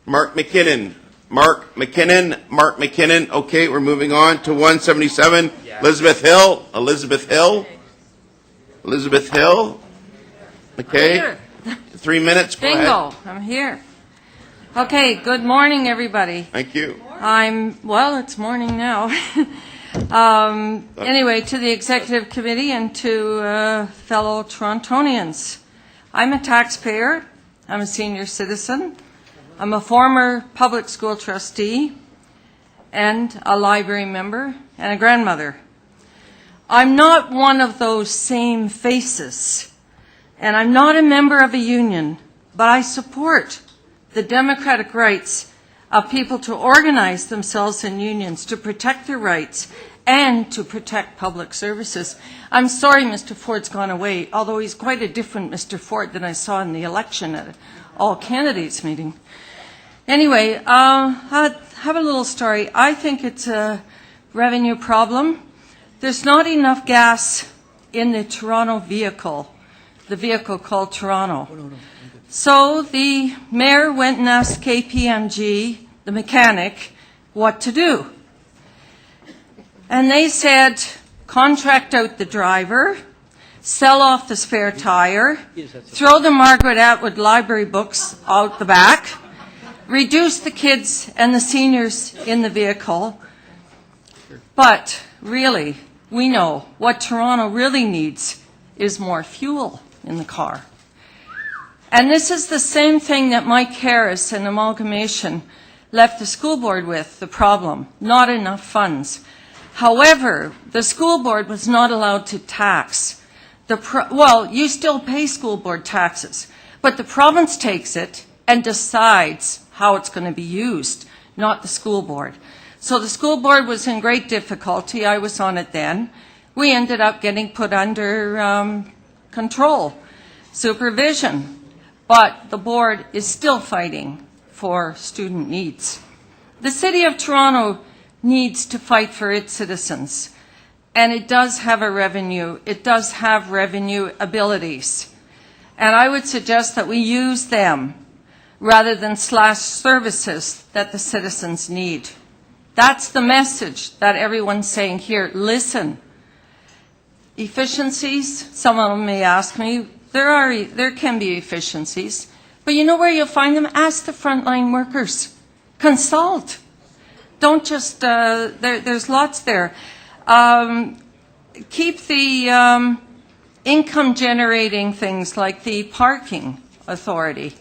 Mark McKinnon. Mark McKinnon. Okay, we're moving on to 177. Elizabeth Hill. Okay. 3 minutes. Go Bingo. ahead. I'm here. Okay, good morning, everybody. Thank you. Well, it's morning now. Anyway, to the Executive Committee and to fellow Torontonians. I'm a taxpayer. I'm a senior citizen. I'm a former public school trustee and a library member and a grandmother. I'm not one of those same faces, and I'm not a member of a union, but I support the democratic rights of people to organize themselves in unions, to protect their rights, and to protect public services. I'm sorry Mr. Ford's gone away, although he's quite a different Mr. Ford than I saw in the election at an all-candidates meeting. Anyway, I'll have a little story. I think it's a revenue problem. There's not enough gas in the Toronto vehicle, the vehicle called Toronto. So the mayor went and asked KPMG, the mechanic, what to do. And they said, contract out the driver, sell off the spare tire, throw the Margaret Atwood library books out the back, reduce the kids and the seniors in the vehicle. But really, we know what Toronto really needs is more fuel in the car. And this is the same thing that Mike Harris and Amalgamation left the school board with, the problem, not enough funds. However, the school board was not allowed to tax. Well, you still pay school board taxes, but the province takes it and decides how it's going to be used, not the school board. So the school board was in great difficulty. I was on it then. We ended up getting put under control, supervision. But the board is still fighting for student needs. The City of Toronto needs to fight for its citizens. And it does have a revenue. It does have revenue abilities. And I would suggest that we use them rather than slash services that the citizens need. That's the message that everyone's saying here. Listen. Efficiencies, some of them may ask me, there can be efficiencies, but you know where you'll find them? Ask the frontline workers. Consult. Don't just, there's lots there. Keep the income generating things like the parking authority.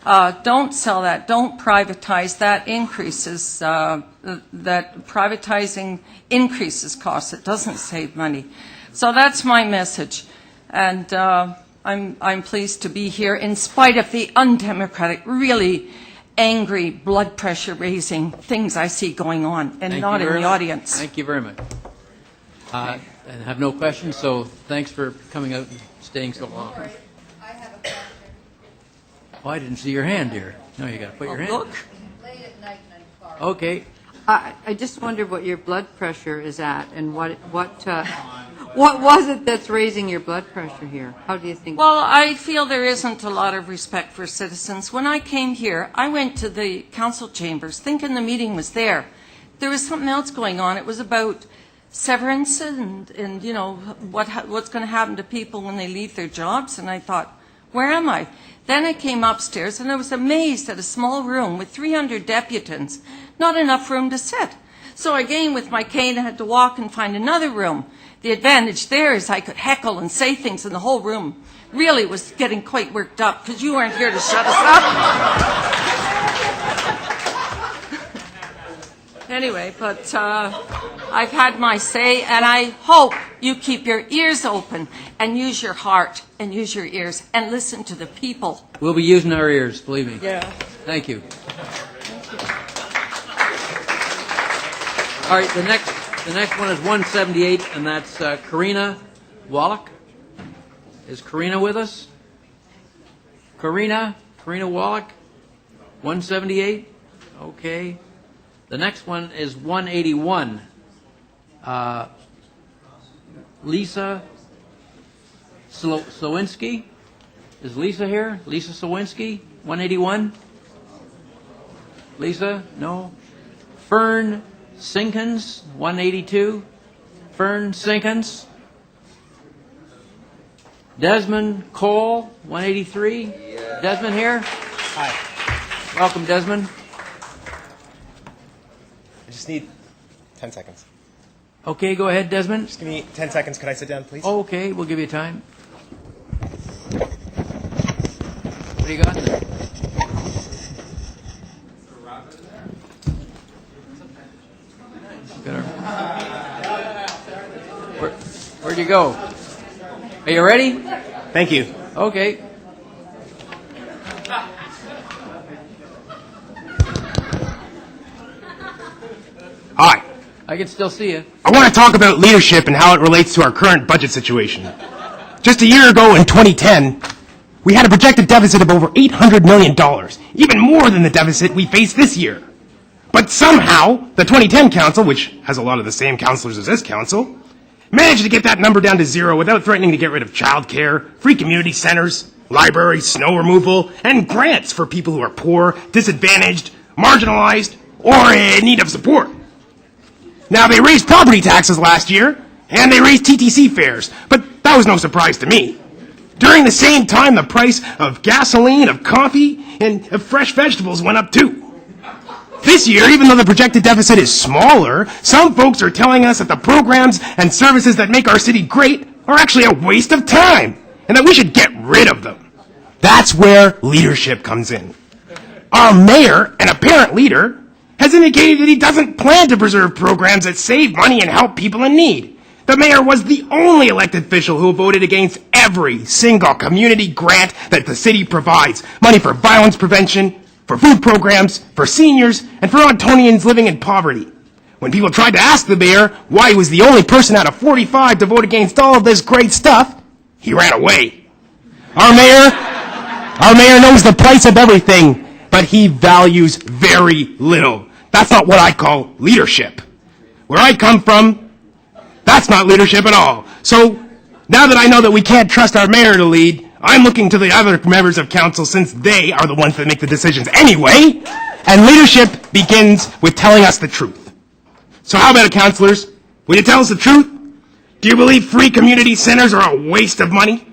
Don't sell that. Don't privatize. That increases, that privatizing increases costs. It doesn't save money. So that's my message. And I'm pleased to be here in spite of the undemocratic, really angry, blood pressure raising things I see going on and not in the audience. Thank you very much. And have no questions, so thanks for coming out and staying so long. I have a question. Oh, I didn't see your hand, dear. No, you got to put your hand. Look. Late at night and I'm far. Okay. I just wondered what your blood pressure is at, and what was it that's raising your blood pressure here? How do you think? Well, I feel there isn't a lot of respect for citizens. When I came here, I went to the council chambers thinking the meeting was there. There was something else going on. It was about severance and you know, what's going to happen to people when they leave their jobs. And I thought, where am I? Then I came upstairs and I was amazed at a small room with 300 deputants, not enough room to sit. So again, with my cane, I had to walk and find another room. The advantage there is I could heckle and say things, and the whole room really was getting quite worked up because you weren't here to shut us up. Anyway, but I've had my say, and I hope you keep your ears open and use your heart and use your ears and listen to the people. We'll be using our ears, believe me. Yeah. Thank you. All right, the next one is 178, and that's Karina Wallach. Is Karina with us? Karina Wallach, 178. Okay. The next one is 181. Lisa Slowinski. Is Lisa here? Lisa Slowinski, 181. Lisa? No. Fern Sinkins, 182. Fern Sinkins. Desmond Cole, 183. Desmond here? Hi. Welcome, Desmond. I just need 10 seconds. Okay, go ahead, Desmond. Just give me 10 seconds. Could I sit down, please? Okay, we'll give you time. What do you got there? Where'd you go? Are you ready? Thank you. Okay. Hi. I can still see you. I want to talk about leadership and how it relates to our current budget situation. Just a year ago in 2010, we had a projected deficit of over $800 million, even more than the deficit we face this year. But somehow, the 2010 council, which has a lot of the same councillors as this council, managed to get that number down to zero without threatening to get rid of childcare, free community centers, libraries, snow removal, and grants for people who are poor, disadvantaged, marginalized, or in need of support. Now, they raised property taxes last year, and they raised TTC fares, but that was no surprise to me. During the same time, the price of gasoline, of coffee, and of fresh vegetables went up too. This year, even though the projected deficit is smaller, some folks are telling us that the programs and services that make our city great are actually a waste of time, and that we should get rid of them. That's where leadership comes in. Our mayor, an apparent leader, has indicated that he doesn't plan to preserve programs that save money and help people in need. The mayor was the only elected official who voted against every single community grant that the city provides. Money for violence prevention, for food programs, for seniors, and for Ontonians living in poverty. When people tried to ask the mayor why he was the only person out of 45 to vote against all of this great stuff, he ran away. Our mayor knows the price of everything, but he values very little. That's not what I call leadership. Where I come from, that's not leadership at all. So, now that I know that we can't trust our mayor to lead, I'm looking to the other members of council since they are the ones that make the decisions anyway, and leadership begins with telling us the truth. So how about it, councillors? Will you tell us the truth? Do you believe free community centers are a waste of money?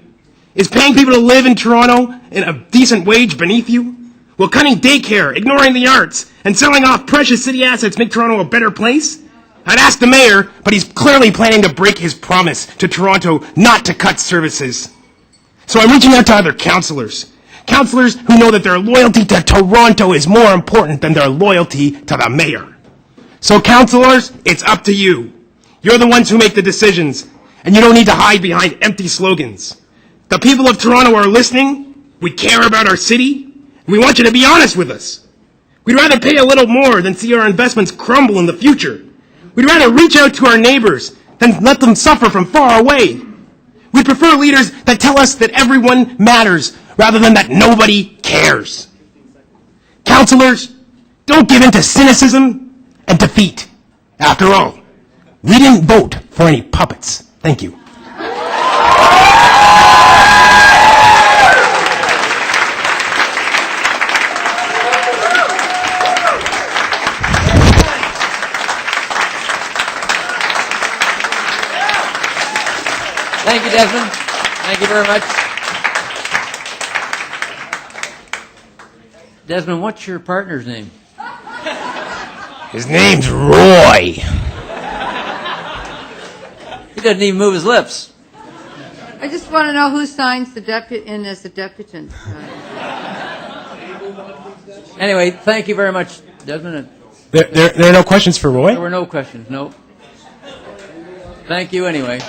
Is paying people to live in Toronto in a decent wage beneath you? Will cutting daycare, ignoring the arts, and selling off precious city assets make Toronto a better place? I'd ask the mayor, but he's clearly planning to break his promise to Toronto not to cut services. So I'm reaching out to other councillors. Councillors who know that their loyalty to Toronto is more important than their loyalty to the mayor. So councillors, it's up to you. You're the ones who make the decisions, and you don't need to hide behind empty slogans. The people of Toronto are listening. We care about our city. And we want you to be honest with us. We'd rather pay a little more than see our investments crumble in the future. We'd rather reach out to our neighbors than let them suffer from far away. We prefer leaders that tell us that everyone matters rather than that nobody cares. Councillors, don't give in to cynicism and defeat. After all, we didn't vote for any puppets. Thank you. Thank you, Desmond. Thank you very much. Desmond, what's your partner's name? His name's Roy. He doesn't even move his lips. I just want to know who signs in as the deputant. Anyway, thank you very much, Desmond. There are no questions for Roy? There were no questions, no. Thank you anyway.